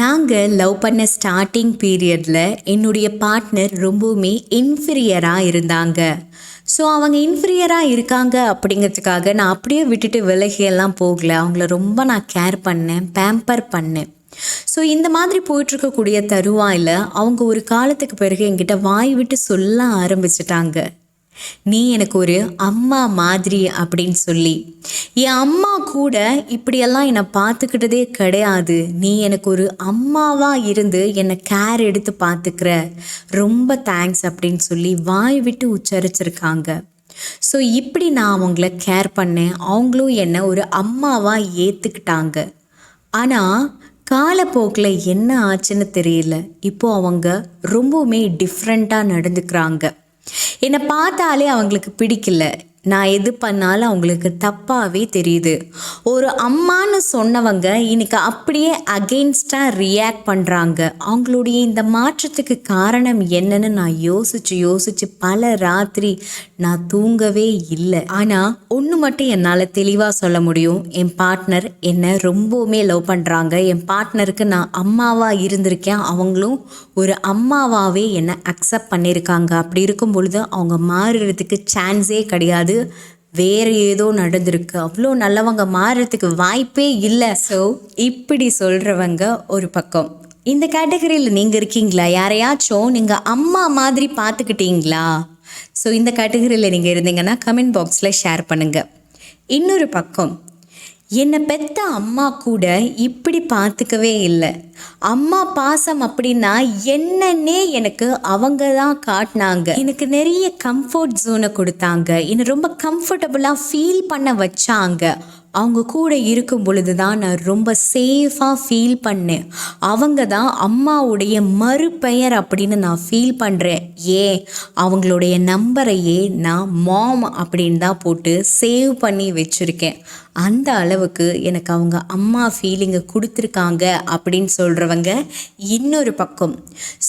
நாங்கள் லவ் பண்ண ஸ்டார்டிங் பீரியடில் என்னுடைய பார்ட்னர் ரொம்பவுமே இன்ஃபீரியராக இருந்தாங்க. ஸோ அவங்க இன்ஃபீரியராக இருக்காங்க அப்படிங்கிறதுக்காக நான் அப்படியே விட்டுட்டு விலகியெல்லாம் போகல. அவங்கள ரொம்ப நான் கேர் பண்ணேன், பேம்பர் பண்ணேன். ஸோ இந்த மாதிரி போயிட்டுருக்கக்கூடிய தருவாயில் அவங்க ஒரு காலத்துக்கு பிறகு என்கிட்ட வாய் விட்டு சொல்ல ஆரம்பிச்சிட்டாங்க, நீ எனக்கு ஒரு அம்மா மாதிரி அப்படின்னு சொல்லி. என் அம்மா கூட இப்படியெல்லாம் என்னை பார்த்துக்கிட்டதே கிடையாது, நீ எனக்கு ஒரு அம்மாவாக இருந்து என்னை கேர் எடுத்து பார்த்துக்கிற, ரொம்ப தேங்க்ஸ் அப்படின்னு சொல்லி வாய் விட்டு உச்சரிச்சிருக்காங்க. ஸோ இப்படி நான் அவங்கள கேர் பண்ணேன், அவங்களும் என்னை ஒரு அம்மாவாக ஏற்றுக்கிட்டாங்க. ஆனால் காலப்போக்கில் என்ன ஆச்சுன்னு தெரியல, இப்போது அவங்க ரொம்பவுமே டிஃப்ரெண்ட்டாக நடந்துக்கிறாங்க. என்னை பார்த்தாலே அவங்களுக்கு பிடிக்கல, நான் எது பண்ணாலும் அவங்களுக்கு தப்பாகவே தெரியுது. ஒரு அம்மான்னு சொன்னவங்க இன்னைக்கு அப்படியே அகெயின்ஸ்டாக ரியாக்ட் பண்ணுறாங்க. அவங்களுடைய இந்த மாற்றத்துக்கு காரணம் என்னன்னு நான் யோசித்து பல ராத்திரி நான் தூங்கவே இல்லை. ஆனால் ஒன்று மட்டும் என்னால் தெளிவாக சொல்ல முடியும், என் பார்ட்னர் என்னை ரொம்பவுமே லவ் பண்ணுறாங்க. என் பார்ட்னருக்கு நான் அம்மாவாக இருந்திருக்கேன், அவங்களும் ஒரு அம்மாவாகவே என்னை அக்செப்ட் பண்ணியிருக்காங்க. அப்படி இருக்கும் பொழுது அவங்க மாறுறதுக்கு சான்ஸே கிடையாது, வேறு ஏதோ நடந்திருக்கு, அவ்வளோ நல்லவங்க மாறுறதுக்கு வாய்ப்பே இல்லை. ஸோ இப்படி சொல்கிறவங்க ஒரு பக்கம். இந்த கேட்டகரியில் நீங்கள் இருக்கீங்களா? யாரையாச்சும் நீங்கள் அம்மா மாதிரி பார்த்துக்கிட்டீங்களா? ஸோ இந்த கேட்டகரியில் நீங்கள் இருந்தீங்கன்னா கமெண்ட் பாக்ஸில் ஷேர் பண்ணுங்கள். இன்னொரு பக்கம், என்னை பெத்த அம்மா கூட இப்படி பார்த்துக்கவே இல்லை, அம்மா பாசம் அப்படின்னா என்னன்னே எனக்கு அவங்க தான் காட்டினாங்க, எனக்கு நிறைய கம்ஃபர்ட் ஜோனை கொடுத்தாங்க, என்னை ரொம்ப கம்ஃபர்டபுளாக ஃபீல் பண்ண வச்சாங்க. அவங்க கூட இருக்கும் பொழுது தான் நான் ரொம்ப சேஃபாக ஃபீல் பண்ணேன். அவங்க தான் அம்மாவுடைய மறுபெயர் அப்படின்னு நான் ஃபீல் பண்ணுறேன். ஏன் அவங்களுடைய நம்பரையே நான் மாம் அப்படின்னு தான் போட்டு சேவ் பண்ணி வச்சுருக்கேன். அந்த அளவுக்கு எனக்கு அவங்க அம்மா ஃபீலிங்கை கொடுத்துருக்காங்க அப்படின்னு சொல்கிறவங்க இன்னொரு பக்கம்.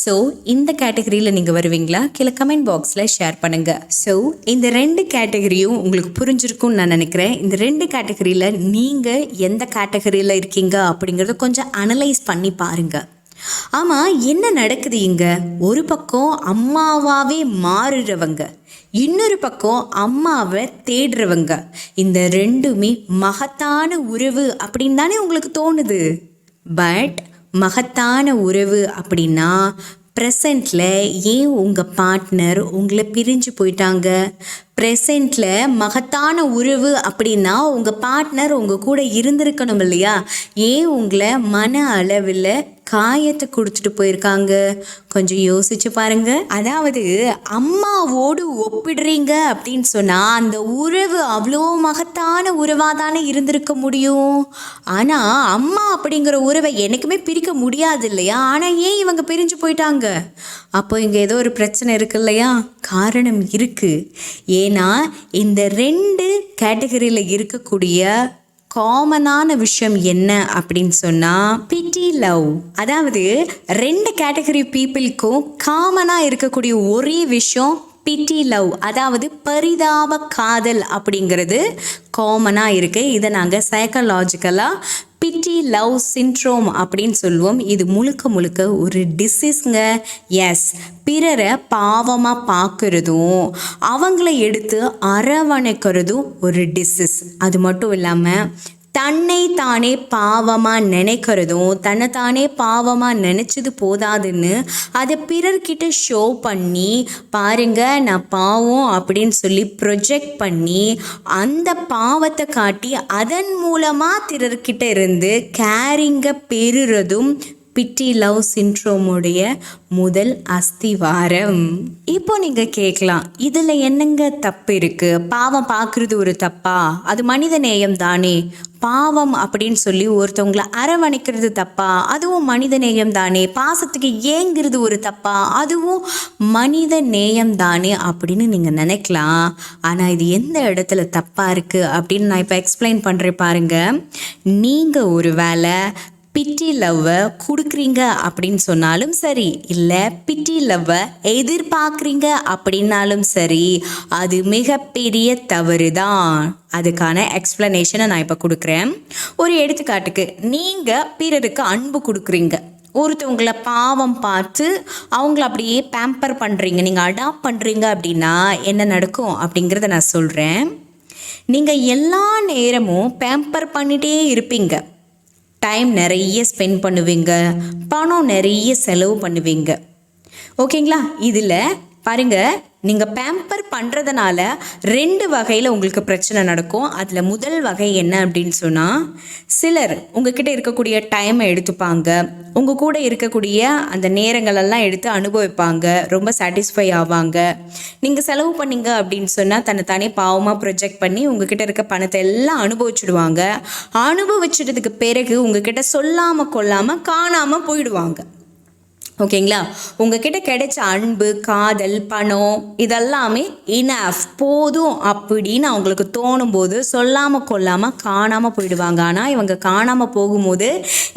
ஸோ இந்த கேட்டகரியில் நீங்கள் வருவீங்களா? கீழே கமெண்ட் பாக்ஸில் ஷேர் பண்ணுங்கள். ஸோ இந்த ரெண்டு கேட்டகரியும் உங்களுக்கு புரிஞ்சிருக்கும்னு நான் நினைக்கிறேன். இந்த ரெண்டு கேட்டகரியில் நீங்கள் எந்த கேட்டகரியில் இருக்கீங்க அப்படிங்கிறத கொஞ்சம் அனலைஸ் பண்ணி பாருங்கள். ஆமாம், என்ன நடக்குது இங்கே? ஒரு பக்கம் அம்மாவாகவே மாறுறவங்க, இன்னொரு பக்கம் அம்மாவை தேடுறவங்க. இந்த ரெண்டுமே மகத்தான உறவு அப்படின்னு தானே உங்களுக்கு தோணுது. பட் மகத்தான உறவு அப்படின்னா ப்ரெசண்ட்டில் ஏன் உங்கள் பார்ட்னர் உங்களை பிரிஞ்சு போயிட்டாங்க? ப்ரெசண்ட்டில் மகத்தான உறவு அப்படின்னா உங்கள் பார்ட்னர் உங்கள் கூட இருந்திருக்கணும் இல்லையா? ஏன் உங்களை மன அளவில் காயத்தை கொடுத்துட்டு போயிருக்காங்க? கொஞ்சம் யோசிச்சு பாருங்க. அதாவது அம்மாவோடு ஒப்பிடுறீங்க அப்படின்னு சொன்னால் அந்த உறவு அவ்வளோ மகத்தான உறவாக தானே இருந்திருக்க முடியும். ஆனால் அம்மா அப்படிங்கிற உறவை எனக்குமே பிரிக்க முடியாது இல்லையா? ஆனால் ஏன் இவங்க பிரிஞ்சு போயிட்டாங்க? அப்போ இங்கே ஏதோ ஒரு பிரச்சனை இருக்கு இல்லையா? காரணம் இருக்குது. ஏன்னா இந்த ரெண்டு கேட்டகரியில் இருக்கக்கூடிய காமனான விஷயம் என்ன அப்படின்னு சொன்னால் பிட்டி லவ். அதாவது ரெண்டு கேட்டகரி பீப்புளுக்கும் காமனாக இருக்கக்கூடிய ஒரே விஷயம் பிட்டி லவ், அதாவது பரிதாப காதல் அப்படிங்கிறது காமனாக இருக்குது. இதை நாங்கள் சைக்கலாஜிக்கலாக பிட்டி லவ் சிண்ட்ரோம் அப்படின்னு சொல்லுவோம். இது முழுக்க ஒரு டிசீஸ்ங்க. எஸ், பிறரை பாவமாக பார்க்குறதும் அவங்கள எடுத்து அரவணைக்கிறதும் ஒரு டிசீஸ். அது மட்டும் இல்லாமல் தன்னை தானே பாவமாக நினைக்கிறதும், தன்னை தானே பாவமாக நினச்சது போதாதுன்னு அதை பிறர்கிட்ட ஷோ பண்ணி பாருங்க நான் பாவம் அப்படின்னு சொல்லி ப்ரொஜெக்ட் பண்ணி அந்த பாவத்தை காட்டி அதன் மூலமாக பிறர்கிட்ட இருந்து கேரிங்கை பெறுறதும் பிட்டி லவ் சிண்ட்ரோமுடைய முதல் அஸ்திவாரம். இப்போ நீங்கள் கேட்கலாம், இதில் என்னங்க தப்பு இருக்குது? பாவம் பார்க்குறது ஒரு தப்பா? அது மனித நேயம் தானே. பாவம் அப்படின்னு சொல்லி ஒருத்தவங்களை அரவணைக்கிறது தப்பா? அதுவும் மனித நேயம் தானே. பாசத்துக்கு ஏங்கிறது ஒரு தப்பா? அதுவும் மனித நேயம் தானே அப்படின்னு நீங்கள் நினைக்கலாம். ஆனால் இது எந்த இடத்துல தப்பாக இருக்குது அப்படின்னு நான் இப்போ எக்ஸ்பிளைன் பண்ணுறேன் பாருங்கள். நீங்கள் ஒரு வேளை பிட்டி லவ்வை கொடுக்குறீங்க அப்படின்னு சொன்னாலும் சரி, இல்லை பிட்டி லவ்வை எதிர்பார்க்குறீங்க அப்படின்னாலும் சரி, அது மிகப்பெரிய தவறு தான். அதுக்கான எக்ஸ்ப்ளனேஷனை நான் இப்போ கொடுக்குறேன். ஒரு எடுத்துக்காட்டுக்கு, நீங்கள் பிறருக்கு அன்பு கொடுக்குறீங்க, ஒருத்தவங்களை பாவம் பார்த்து அவங்கள அப்படியே பேம்பர் பண்ணுறீங்க, நீங்கள் அடாப்ட் பண்ணுறீங்க அப்படின்னா என்ன நடக்கும் அப்படிங்கிறத நான் சொல்கிறேன். நீங்கள் எல்லா நேரமும் பேம்பர் பண்ணிகிட்டே இருப்பீங்க, டைம் நிறைய ஸ்பெண்ட் பண்ணுவீங்க, பணம் நிறைய செலவு பண்ணுவீங்க. ஓகேங்களா? இதில் பாருங்கள், நீங்கள் பேம்பர் பண்ணுறதுனால 2 வகையில் உங்களுக்கு பிரச்சனை நடக்கும். அதில் முதல் வகை என்ன அப்படின்னு சொன்னால், சிலர் உங்ககிட்ட இருக்கக்கூடிய டைமை எடுத்துப்பாங்க, உங்கள் கூட இருக்கக்கூடிய அந்த நேரங்களெல்லாம் எடுத்து அனுபவிப்பாங்க, ரொம்ப சாட்டிஸ்ஃபை ஆவாங்க. நீங்கள் செலவு பண்ணீங்க அப்படின்னு சொன்னால் தன்னை பாவமாக ப்ரொஜெக்ட் பண்ணி உங்ககிட்ட இருக்க பணத்தை எல்லாம் அனுபவிச்சுடுவாங்க. அனுபவிச்சிட்டதுக்கு பிறகு உங்ககிட்ட சொல்லாமல் கொள்ளாமல் காணாமல் போயிடுவாங்க. ஓகேங்களா? உங்ககிட்ட கிடைச்ச அன்பு, காதல், பணம் இதெல்லாமே இனஃப், போதும் அப்படின்னு அவங்களுக்கு தோணும் போது சொல்லாமல் கொள்ளாமல் காணாமல் போயிடுவாங்க. ஆனால் இவங்க காணாமல் போகும்போது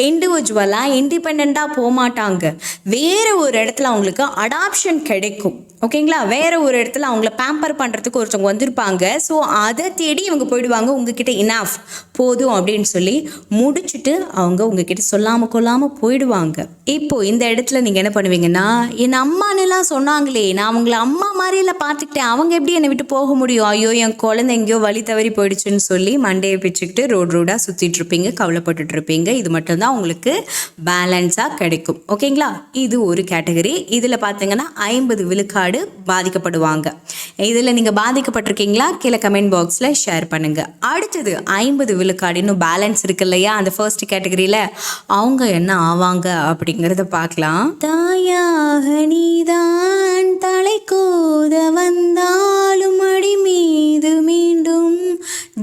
இண்டிவிஜுவலாக இண்டிபெண்ட்டாக போகமாட்டாங்க, வேறு ஒரு இடத்துல அவங்களுக்கு அடாப்ஷன் கிடைக்கும். ஓகேங்களா? வேறு ஒரு இடத்துல அவங்கள பேம்பர் பண்ணுறதுக்கு ஒருத்தவங்க வந்திருப்பாங்க. ஸோ அதை தேடி இவங்க போயிடுவாங்க. உங்ககிட்ட இனஃப், போதும் அப்படின்னு சொல்லி முடிச்சுட்டு அவங்க உங்ககிட்ட சொல்லாமல் கொள்ளாமல் போயிடுவாங்க. இப்போது இந்த இடத்துல நீங்கள் என்ன பண்ணுவீங்கன்னா, என் அம்மானெல்லாம் சொன்னாங்களே, நான் அவங்கள அம்மா மாதிரிலாம் பார்த்துக்கிட்டேன், அவங்க எப்படி என்னை விட்டு போக முடியும், ஐயோ என் குழந்தை எங்கேயோ வழி தவறி போயிடுச்சுன்னு சொல்லி மண்டையை பிச்சுக்கிட்டு ரோடாக சுற்றிட்டு இருப்பீங்க, கவலைப்பட்டுட்டு இருப்பீங்க. இது மட்டும்தான் உங்களுக்கு பேலன்ஸாக கிடைக்கும். ஓகேங்களா? இது ஒரு கேட்டகரி. இதில் பார்த்தீங்கன்னா 50 விழுக்காடு பாதிக்கப்படுவாங்க. இதில் நீங்கள் பாதிக்கப்பட்டிருக்கீங்களா? கீழே கமெண்ட் பாக்ஸில் ஷேர் பண்ணுங்கள். அடுத்தது 50 விழுக்காடு இன்னும் பேலன்ஸ் இருக்கு இல்லையா, அந்த ஃபர்ஸ்ட் கேட்டகரியில் அவங்க என்ன ஆவாங்க அப்படிங்கிறத பார்க்கலாம். தாயாக நீதான் தலை கோத வந்தாலும் அடி மீது மீண்டும்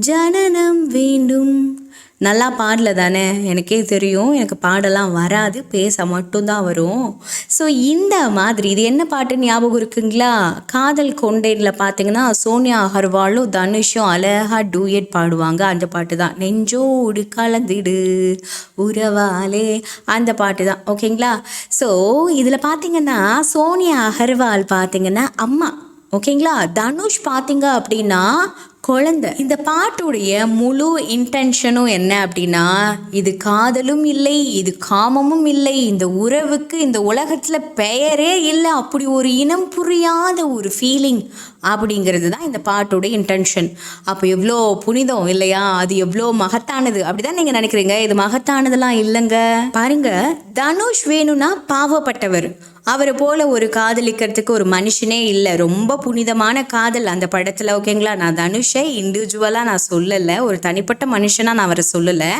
ஜனனம் வேண்டும். நல்லா பாடல தானே, எனக்கே தெரியும், எனக்கு பாடலாம் வராது, பேச மட்டும்தான் வரும். ஸோ இந்த மாதிரி இது என்ன பாட்டு ஞாபகம் இருக்குங்களா? காதல் கொண்டேனில் பார்த்தீங்கன்னா சோனியா அகர்வாலும் தனுஷும் அழகாக டூயட் பாடுவாங்க. அந்த பாட்டு தான், நெஞ்சோடு கலந்துடு உறவாலே, அந்த பாட்டு தான். ஓகேங்களா? ஸோ இதில் பார்த்தீங்கன்னா சோனியா அகர்வால் பார்த்தீங்கன்னா அம்மா, ஓகேங்களா? தனுஷ் பார்த்தீங்க அப்படின்னா குழந்தை. இந்த பாட்டுடைய முழு இன்டென்ஷனும் என்ன அப்படின்னா, இது காதலும் இல்லை, இது காமமும் இல்லை, இந்த உறவுக்கு இந்த உலகத்தில் பெயரே இல்லை, அப்படி ஒரு இனம் புரியாத ஒரு ஃபீலிங் அப்படிங்கிறது தான் இந்த பாட்டோட இன்டென்ஷன். அப்போ எவ்வளோ புனிதம் இல்லையா, அது எவ்வளோ மகத்தானது அப்படிதான் நீங்கள் நினைக்கிறீங்க. இது மகத்தானதெல்லாம் இல்லைங்க. பாருங்க, தனுஷ் வேணும்னா பாவப்பட்டவர், அவரை போல் ஒரு காதலிக்கிறதுக்கு ஒரு மனுஷனே இல்லை. ரொம்ப புனிதமான காதல் அந்த படத்தில். ஓகேங்களா? நான் தனுஷை இண்டிவிஜுவலாக நான் சொல்லலை, ஒரு தனிப்பட்ட மனுஷனாக நான் அவரை சொல்லலை,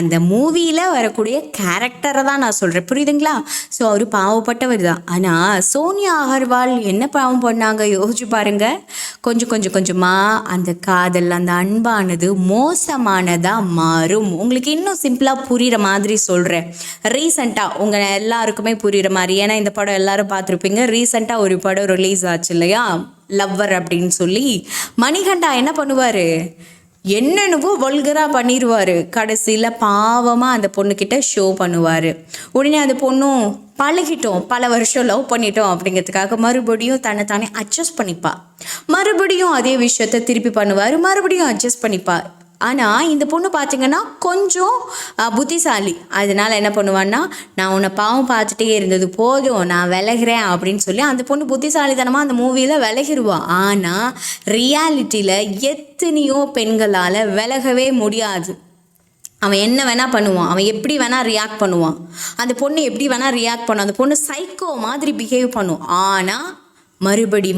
அந்த மூவியில் வரக்கூடிய கேரக்டரை தான் நான் சொல்கிறேன். புரியுதுங்களா? ஸோ அவர் பாவப்பட்டவர் தான். ஆனால் சோனியா அகர்வால் என்ன பாவம் பண்ணாங்க யோசிச்சு பாருங்க. கொஞ்சமாக அந்த காதல், அந்த அன்பானது மோசமானதாக மாறும். உங்களுக்கு இன்னும் சிம்பிளாக புரிகிற மாதிரி சொல்கிறேன். ரீசெண்டாக உங்கள் எல்லாருக்குமே புரிகிற மாதிரி, ஏன்னா இந்த படம் எல்லாரும் பார்த்துருப்பீங்க. ரீசெண்டாக ஒரு படம் ரிலீஸ் ஆச்சு இல்லையா, லவ்வர் அப்படின்னு சொல்லி. மணிகண்டா என்ன பண்ணுவார், என்னென்னவோ வல்கராக பண்ணிடுவார். கடைசியில் பாவமாக அந்த பொண்ணுக்கிட்ட ஷோ பண்ணுவார். உடனே அந்த பொண்ணும் பழகிட்டோம், பல வருஷம் லவ் பண்ணிட்டோம் அப்படிங்கிறதுக்காக மறுபடியும் தன்னை அட்ஜஸ்ட் பண்ணிப்பா. மறுபடியும் அதே விஷயத்த திருப்பி பண்ணுவார், மறுபடியும் அட்ஜஸ்ட் பண்ணிப்பா. ஆனால் இந்த பொண்ணு பார்த்தீங்கன்னா கொஞ்சம் புத்திசாலி. அதனால் என்ன பண்ணுவான்னா, நான் உன்னை பாவம் பார்த்துட்டே இருந்தது போதும், நான் விலகிறேன் அப்படின்னு சொல்லி அந்த பொண்ணு புத்திசாலித்தனமாக அந்த மூவியில் விலகிடுவான். ஆனால் ரியாலிட்டியில் எத்தனையோ பெண்களால் விலகவே முடியாது. அவன் என்ன வேணால் பண்ணுவான், அவன் எப்படி வேணால் ரியாக்ட் பண்ணுவான், அந்த பொண்ணு எப்படி வேணால் ரியாக்ட் பண்ணும், அந்த பொண்ணு சைக்கோ மாதிரி பிஹேவ் பண்ணும். ஆனால் மறுபடி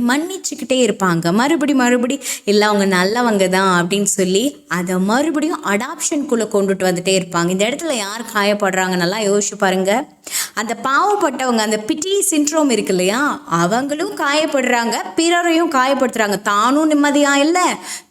மன்னிச்சுக்கிட்டே இருப்பாங்க. மறுபடி இல்லை அவங்க நல்லவங்க தான் அப்படின்னு சொல்லி அதை மறுபடியும் அடாப்ஷனுக்குள்ளே கொண்டுட்டு வந்துட்டே இருப்பாங்க. இந்த இடத்துல யார் காயப்படுறாங்க நல்லா யோசிச்சு பாருங்க. அந்த பாவப்பட்டவங்க, அந்த பிட்டி சிண்ட்ரோம் இருக்கு இல்லையா, அவங்களும் காயப்படுறாங்க, பிறரையும் காயப்படுத்துகிறாங்க. தானும் நிம்மதியாக இல்லை,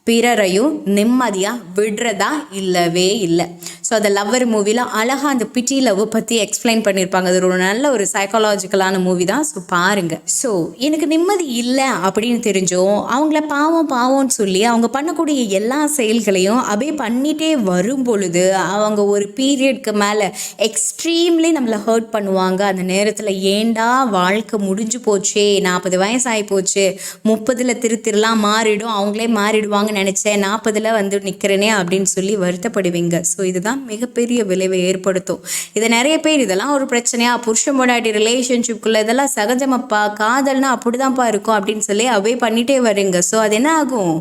பிறரையும் நிம்மதியாக விடுறதா இல்லவே இல்லை. ஸோ அந்த லவ்வர் மூவியில் அழகாக அந்த பிட்டி லவ் பற்றி எக்ஸ்பிளைன் பண்ணியிருப்பாங்க. அது ஒரு நல்ல ஒரு சைக்காலஜிக்கலான மூவி தான். ஸோ பாருங்கள். ஸோ எனக்கு நிம்மதி இல்லை அப்படின்னு தெரிஞ்சோம் அவங்கள பாவம்னு சொல்லி அவங்க பண்ணக்கூடிய எல்லா செயல்களையும் அப்படியே பண்ணிகிட்டே வரும் பொழுது அவங்க ஒரு பீரியட்க்கு மேலே எக்ஸ்ட்ரீம்லி நம்மளை ஹர்ட் பண்ணுவாங்க. அந்த நேரத்தில் ஏண்டா வாழ்க்கை முடிஞ்சு போச்சே, 40 வயசு ஆகி போச்சு, 30ல் திருத்திரலாம் மாறிடும், அவங்களே மாறிடுவாங்க நினச்சேன், 40ல் வந்து நிற்கிறேனே அப்படின்னு சொல்லி வருத்தப்படுவீங்க. ஸோ இதுதான் மிகப்பெரிய விளைவை ஏற்படுத்தும். இதை நிறைய பேர் இதெல்லாம் ஒரு பிரச்சனையா, புருஷன் பொண்டாட்டி ரிலேஷன்ஷிப்குள்ளே இதெல்லாம் சகஜமப்பா, காதல்னா அப்படிதான்ப்பா இருக்கும் அப்படின்னு சொல்லி அவே பண்ணிகிட்டே வருங்க. ஸோ அது என்ன ஆகும்,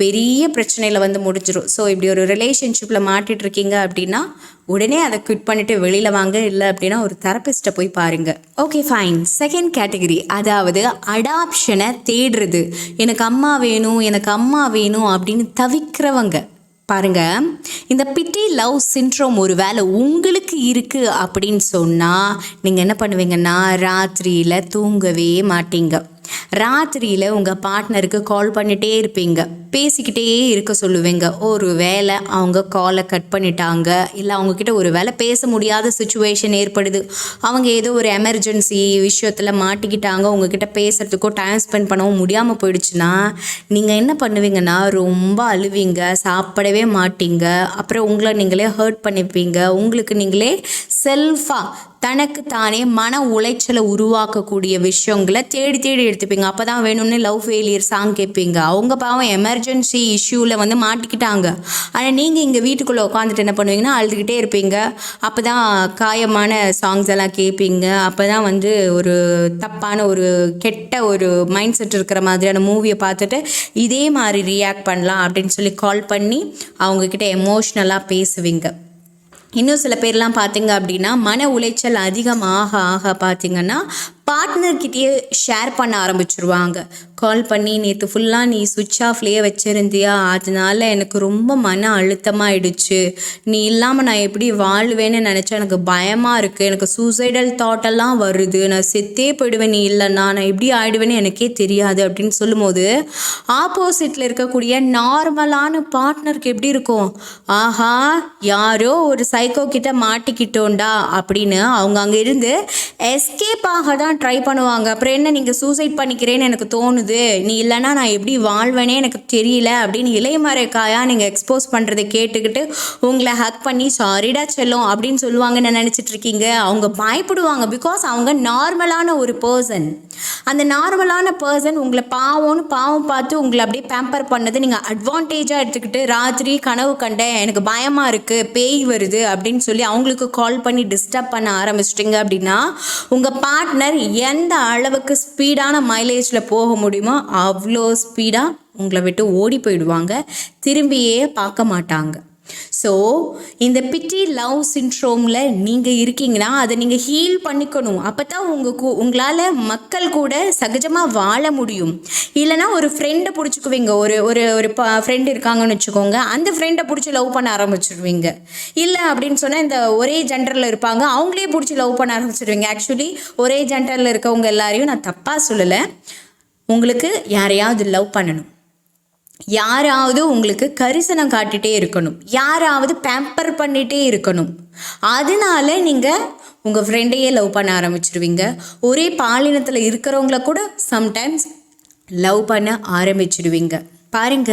பெரிய பிரச்சனையில் வந்து முடிஞ்சிடும். ஸோ இப்படி ஒரு ரிலேஷன்ஷிப்பில் மாட்டிட்டு இருக்கீங்க அப்படின்னா உடனே அதை குவிட் பண்ணிவிட்டு வெளியில் வாங்க. இல்லை அப்படின்னா ஒரு தெரபிஸ்ட்டை போய் பாருங்கள். Okay fine. செகண்ட் கேட்டகரி, அதாவது அடாப்ஷனை தேடுறது. எனக்கு அம்மா வேணும், எனக்கு அம்மா வேணும் அப்படின்னு தவிக்கிறவங்க பாருங்க. இந்த பிட்டி லவ் சிண்ட்ரோம் ஒரு வேளை உங்களுக்கு இருக்குது அப்படின்னு சொன்னால் நீங்கள் என்ன பண்ணுவீங்கன்னா, ராத்திரியில் தூங்கவே மாட்டீங்க. ராத்திரியில் உங்கள் பார்ட்னருக்கு கால் பண்ணிகிட்டே இருப்பீங்க, பேசிக்கிட்டே இருக்க சொல்லுவீங்க. ஒரு வேளை அவங்க காலை கட் பண்ணிட்டாங்க, இல்லை அவங்கக்கிட்ட ஒரு வேளை பேச முடியாத சுச்சுவேஷன் ஏற்படுது, அவங்க ஏதோ ஒரு எமர்ஜென்சி விஷயத்தில் மாட்டிக்கிட்டாங்க, உங்ககிட்ட பேசுகிறதுக்கோ டைம் ஸ்பெண்ட் பண்ணவும் முடியாமல் போயிடுச்சுன்னா நீங்கள் என்ன பண்ணுவீங்கன்னா, ரொம்ப அழுவீங்க, சாப்பிடவே மாட்டீங்க, அப்புறம் உங்களை நீங்களே ஹர்ட் பண்ணிப்பீங்க. உங்களுக்கு நீங்களே செல்ஃபாக தனக்கு தானே மன உளைச்சலை உருவாக்கக்கூடிய விஷயங்களை தேடி தேடி எடுத்துப்பீங்க. அப்போ தான் வேணும்னு லவ் ஃபெயிலியர் சாங் கேட்பீங்க. அவங்க பாவம் எமர்ஜென்சி இஷ்யூவில் வந்து மாட்டிக்கிட்டாங்க. ஆனால் நீங்கள் இங்கே வீட்டுக்குள்ளே உட்காந்துட்டு என்ன பண்ணுவீங்கன்னா, அழுதுகிட்டே இருப்பீங்க. அப்போ தான் காயமான சாங்ஸ் எல்லாம் கேட்பீங்க. அப்போ தான் வந்து ஒரு தப்பான ஒரு கெட்ட ஒரு மைண்ட் செட் இருக்கிற மாதிரியான மூவியை பார்த்துட்டு இதே மாதிரி ரியாக்ட் பண்ணலாம் அப்படின்னு சொல்லி கால் பண்ணி அவங்கக்கிட்ட எமோஷ்னலாக பேசுவீங்க. இன்னும் சில பேர்லாம் பார்த்தீங்க அப்படின்னா, மன உளைச்சல் அதிகமாக ஆக பார்த்தீங்கன்னா பார்ட்னர்கிட்டயே ஷேர் பண்ண ஆரம்பிச்சிருவாங்க. கால் பண்ணி, நேற்று ஃபுல்லாக நீ சுவிட்ச் ஆஃப்லேயே வச்சுருந்தியா, அதனால எனக்கு ரொம்ப மன அழுத்தமாகிடுச்சு, நீ இல்லாமல் நான் எப்படி வாழ்வேன்னு நினச்சா எனக்கு பயமாக இருக்குது, எனக்கு சூசைடல் தாட்டெல்லாம் வருது, நான் செத்தே போயிடுவேன் நீ இல்லைன்னா, நான் எப்படி ஆகிடுவேன்னு எனக்கே தெரியாது அப்படின்னு சொல்லும்போது ஆப்போசிட்டில் இருக்கக்கூடிய நார்மலான பார்ட்னருக்கு எப்படி இருக்கும், ஆஹா யாரோ ஒரு சைக்கோ கிட்ட மாட்டிக்கிட்டோண்டா அப்படின்னு அவங்க அங்கே இருந்து எஸ்கேப் ஆக தான் ட்ரை பண்ணுவாங்க. அப்புறம் என்ன, நீங்கள் சூசைட் பண்ணிக்கிறேன்னு எனக்கு தோணுது, நீ இல்லைன்னா நான் எப்படி வாழ்வேனே எனக்கு தெரியல அப்படின்னு இலைமறைக்காயாக நீங்கள் எக்ஸ்போஸ் பண்ணுறதை கேட்டுக்கிட்டு உங்களை ஹக் பண்ணி சாரிடா செல்லும் அப்படின்னு சொல்லுவாங்கன்னு நினச்சிட்டு இருக்கீங்க. அவங்க பயப்படுவாங்க. பிகாஸ் அவங்க நார்மலான ஒரு பர்சன். அந்த நார்மலான பர்சன் உங்களை பாவம்னு பாவம் பார்த்து உங்களை அப்படியே பேம்பர் பண்ணது நீங்கள் அட்வான்டேஜாக எடுத்துக்கிட்டு ராத்திரி கனவு கண்டேன், எனக்கு பயமாக இருக்குது, பேய் வருது அப்படின்னு சொல்லி அவங்களுக்கு கால் பண்ணி டிஸ்டர்ப் பண்ண ஆரம்பிச்சிட்டிங்க அப்படின்னா உங்கள் பார்ட்னர் எந்த அளவுக்கு ஸ்பீடான மைலேஜில் போக முடியுமோ அவ்வளோ ஸ்பீடாக உங்களை விட்டு ஓடி போயிடுவாங்க, திரும்பியே பார்க்க மாட்டாங்க. ஸோ இந்த பிட்டி லவ் சிண்ட்ரோமில் நீங்கள் இருக்கீங்கன்னா அதை நீங்கள் ஹீல் பண்ணிக்கணும். அப்போ தான் உங்களால் மக்கள் கூட சகஜமாக வாழ முடியும். இல்லைனா ஒரு ஃப்ரெண்டை பிடிச்சிக்குவீங்க, ஒரு ஒரு ஒரு ஃப்ரெண்டு இருக்காங்கன்னு வச்சுக்கோங்க, அந்த ஃப்ரெண்டை பிடிச்சி லவ் பண்ண ஆரம்பிச்சிடுவீங்க. இல்லை அப்படின்னு சொன்னால் இந்த ஒரே ஜெண்டரில் இருப்பாங்க, அவங்களே பிடிச்சி லவ் பண்ண ஆரம்பிச்சிடுவீங்க. ஆக்சுவலி ஒரே ஜெண்டரில் இருக்கவங்க எல்லாரையும் நான் தப்பாக சொல்லலை. உங்களுக்கு யாரையாவது லவ் பண்ணணும், யாராவது உங்களுக்கு கரிசனம் காட்டிகிட்டே இருக்கணும், யாராவது பேம்பர் பண்ணிகிட்டே இருக்கணும், அதனால நீங்கள் உங்கள் ஃப்ரெண்டையே லவ் பண்ண ஆரம்பிச்சிடுவீங்க. ஒரே பாலினத்தில் இருக்கிறவங்கள கூட சம்டைம்ஸ் லவ் பண்ண ஆரம்பிச்சிடுவீங்க. பாருங்க,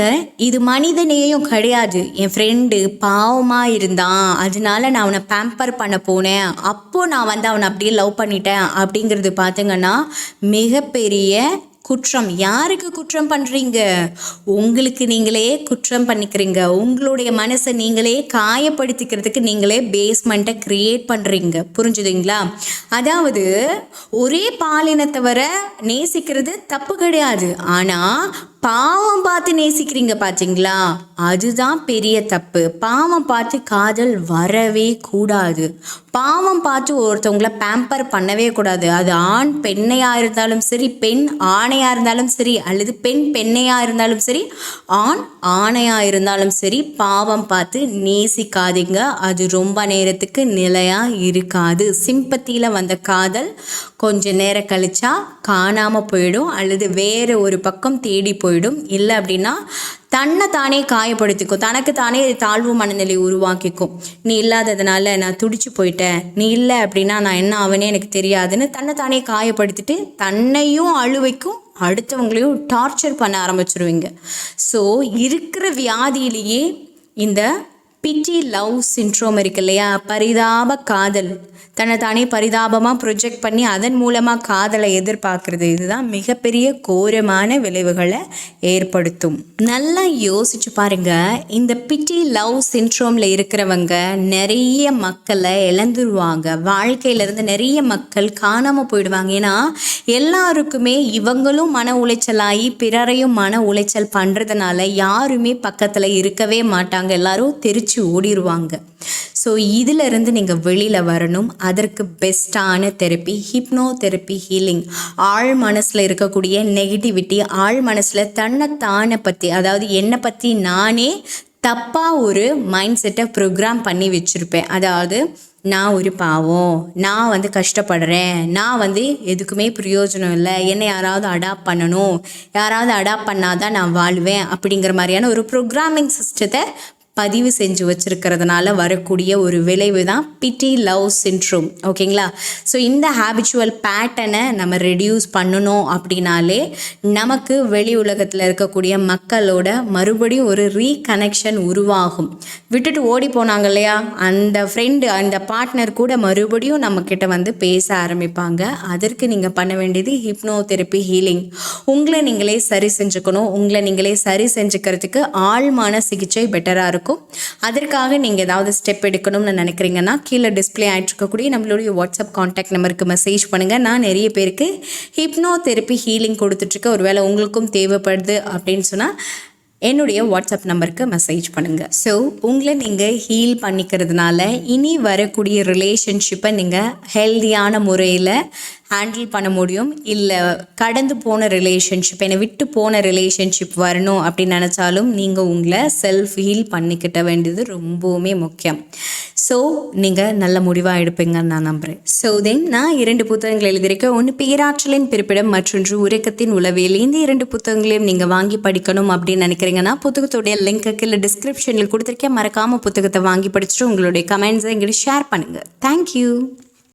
இது மனிதநேயம் கிடையாது. என் ஃப்ரெண்டு பாவமாக இருந்தான், அதனால நான் அவனை பேம்பர் பண்ண போனேன், அப்போது நான் வந்து அவனை அப்படியே லவ் பண்ணிட்டேன் அப்படிங்கிறது பார்த்திங்கன்னா மிகப்பெரிய குற்றம். யாருக்கு குற்றம் பண்ணுறீங்க? உங்களுக்கு நீங்களே குற்றம் பண்ணிக்கிறீங்க. உங்களுடைய மனசை நீங்களே காயப்படுத்திக்கிறதுக்கு நீங்களே பேஸ்மெண்ட்டை க்ரியேட் பண்ணுறீங்க. புரிஞ்சுதுங்களா? அதாவது ஒரே பாலினத்தவரை நேசிக்கிறது தப்பு கிடையாது, ஆனால் பாவம் பார்த்து நேசிக்கிறீங்க பார்த்தீங்களா, அதுதான் பெரிய தப்பு. பாவம் பார்த்து காதல் வரவே கூடாது. பாவம் பார்த்து ஒருத்தவங்களை பேம்பர் பண்ணவே கூடாது. அது ஆண் பெண்ணையாக இருந்தாலும் சரி, பெண் ஆணையாக இருந்தாலும் சரி, அல்லது பெண் பெண்ணையாக இருந்தாலும் சரி, ஆண் ஆணையாக இருந்தாலும் சரி, பாவம் பார்த்து நேசிக்காதீங்க. அது ரொம்ப நேரத்துக்கு நிலையாக இருக்காது. சிம்பத்தியில் வந்த காதல் கொஞ்ச நேரம் கழிச்சா காணாமல் போயிடும், அல்லது வேறு ஒரு பக்கம் தேடி போயிடும். இல்லை அப்படின்னா தன்னை தானே காயப்படுத்திக்கும், தனக்கு தானே தாழ்வு மனநிலை உருவாக்கிக்கும். நீ இல்லாததுனால நான் துடிச்சு போயிட்டேன், நீ இல்லை அப்படின்னா நான் என்ன ஆவனே எனக்கு தெரியாதுன்னு தன்னை தானே காயப்படுத்திட்டு தன்னையும் அழுவைக்கும், அடுத்தவங்களையும் டார்ச்சர் பண்ண ஆரம்பிச்சிருவீங்க. ஸோ இருக்கிற வியாதியிலேயே இந்த பிட்டி லவ் சிண்ட்ரோம் இருக்கு இல்லையா, பரிதாப காதல், தன்னை தானே பரிதாபமாக ப்ரொஜெக்ட் பண்ணி அதன் மூலமாக காதலை எதிர்பார்க்குறது, இதுதான் மிகப்பெரிய கோரமான விளைவுகளை ஏற்படுத்தும். நல்லா யோசிச்சு பாருங்க, இந்த பிட்டி லவ் சிண்ட்ரோமில் இருக்கிறவங்க நிறைய மக்களை இழந்துருவாங்க, வாழ்க்கையிலேருந்து நிறைய மக்கள் காணாமல் போயிடுவாங்க. ஏன்னா எல்லாருக்குமே இவங்களும் மன உளைச்சலாகி பிறரையும் மன உளைச்சல் பண்ணுறதுனால யாருமே பக்கத்தில் இருக்கவே மாட்டாங்க, எல்லாரும் தெரிச்சு ஓடிடுவாங்க. ஸோ இதிலிருந்து நீங்கள் வெளியில் வரணும். அதற்கு பெஸ்ட்டான தெரப்பி ஹிப்னோ தெரப்பி ஹீலிங். ஆழ் மனசில் இருக்கக்கூடிய நெகட்டிவிட்டி, ஆழ் மனசில் தன்னைத்தானை பற்றி, அதாவது என்னை பற்றி நானே தப்பாக ஒரு மைண்ட் செட்டை ப்ரோக்ராம் பண்ணி வச்சுருப்பேன். அதாவது நான் ஒரு பாவம், நான் கஷ்டப்படுறேன், நான் எதுக்குமே பிரயோஜனம் இல்லை, என்னை யாராவது அடாப்ட் பண்ணணும், யாராவது அடாப்ட் பண்ணாதான் நான் வாழ்வேன் அப்படிங்கிற மாதிரியான ஒரு ப்ரோக்ராமிங் சிஸ்டத்தை பதிவு செஞ்சு வச்சுருக்கிறதுனால வரக்கூடிய ஒரு விளைவு தான் பிட்டி லவ் சிண்ட்ரோம். ஓகேங்களா? ஸோ இந்த ஹேபிச்சுவல் பேட்டர்னை நம்ம ரெடியூஸ் பண்ணணும் அப்படின்னாலே நமக்கு வெளி உலகத்தில் இருக்கக்கூடிய மக்களோட மறுபடியும் ஒரு ரீகனெக்ஷன் உருவாகும். விட்டுட்டு ஓடி போனாங்க இல்லையா அந்த ஃப்ரெண்டு, அந்த பார்ட்னர் கூட மறுபடியும் நம்மக்கிட்ட பேச ஆரம்பிப்பாங்க. அதற்கு நீங்கள் பண்ண வேண்டியது ஹிப்னோ தெரப்பி ஹீலிங். உங்களை நீங்களே சரி செஞ்சுக்கணும். உங்களை நீங்களே சரி செஞ்சுக்கிறதுக்கு ஆழ்மான சிகிச்சை பெட்டராக இருக்கும். அதற்காக நீங்கள் ஏதாவது ஸ்டெப் எடுக்கணும்னு நினைக்கிறீங்கன்னா கீழே டிஸ்பிளே ஆகிட்டு இருக்கக்கூடிய நம்மளுடைய வாட்ஸ்அப் கான்டாக்ட் நம்பருக்கு மெசேஜ் பண்ணுங்கள். நான் நிறைய பேருக்கு ஹிப்னோ தெரப்பி ஹீலிங் கொடுத்துட்ருக்கேன். ஒருவேளை உங்களுக்கும் தேவைப்படுது அப்படின்னு சொன்னால் என்னுடைய வாட்ஸ்அப் நம்பருக்கு மெசேஜ் பண்ணுங்கள். ஸோ உங்களை நீங்கள் ஹீல் பண்ணிக்கிறதுனால இனி வரக்கூடிய ரிலேஷன்ஷிப்பை நீங்கள் ஹெல்தியான முறையில் ஹேண்டில் பண்ண முடியும். இல்லை கடந்து போன ரிலேஷன்ஷிப், என்னை விட்டு போன ரிலேஷன்ஷிப் வரணும் அப்படின்னு நினச்சாலும் நீங்கள் உங்களை செல்ஃப் ஹீல் பண்ணிக்கிட்ட வேண்டியது ரொம்பவுமே முக்கியம். ஸோ நீங்கள் நல்ல முடிவாக எடுப்பீங்கன்னு நான் நம்புகிறேன். ஸோ தென் நான் 2 புத்தகங்கள் எழுதியிருக்கேன். ஒன்று பேராற்றலின் பிறப்பிடம், மற்றொன்று உறக்கத்தின் உளவியல். இந்த 2 புத்தகங்களையும் நீங்கள் வாங்கி படிக்கணும் அப்படின்னு நினைக்கிறீங்கன்னா புத்தகத்துடைய லிங்க்கு கீழே டிஸ்கிரிப்ஷனில் கொடுத்துருக்கேன். மறக்காமல் புத்தகத்தை வாங்கி படிச்சுட்டு உங்களுடைய கமெண்ட்ஸை எங்கிட்ட ஷேர் பண்ணுங்கள். தேங்க்யூ.